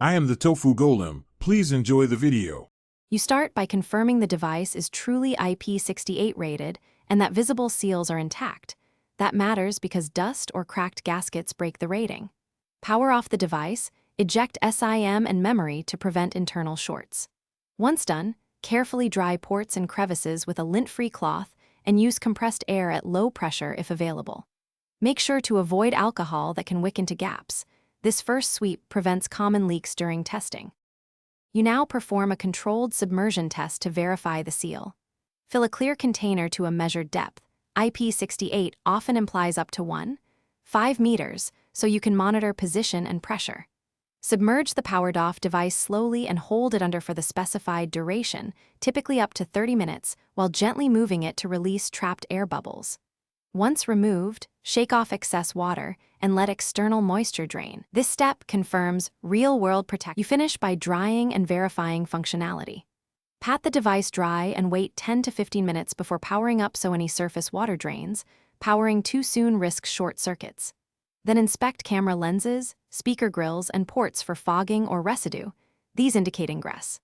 I am the Tofu Golem. Please enjoy the video. You start by confirming the device is truly IP68 rated and that visible seals are intact. That matters because dust or cracked gaskets break the rating. Power off the device, eject SIM and memory to prevent internal shorts. Once done, carefully dry ports and crevices with a lint-free cloth and use compressed air at low pressure if available. Make sure to avoid alcohol that can wick into gaps. This first sweep prevents common leaks during testing. You now perform a controlled submersion test to verify the seal. Fill a clear container to a measured depth. IP68 often implies up to 1.5 meters, so you can monitor position and pressure. Submerge the powered-off device slowly and hold it under for the specified duration, typically up to 30 minutes, while gently moving it to release trapped air bubbles. Once removed, shake off excess water and let external moisture drain. This step confirms real-world protection. You finish by drying and verifying functionality. Pat the device dry and wait 10 to 15 minutes before powering up so any surface water drains. Powering too soon risks short circuits. Then inspect camera lenses, speaker grills, and ports for fogging or residue, these indicate ingress.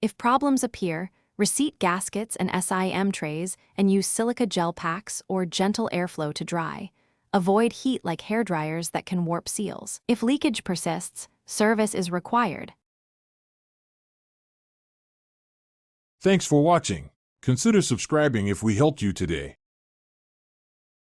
If problems appear, reseat gaskets and SIM trays and use silica gel packs or gentle airflow to dry. Avoid heat like hair dryers that can warp seals. If leakage persists, service is required. Thanks for watching. Consider subscribing if we helped you today.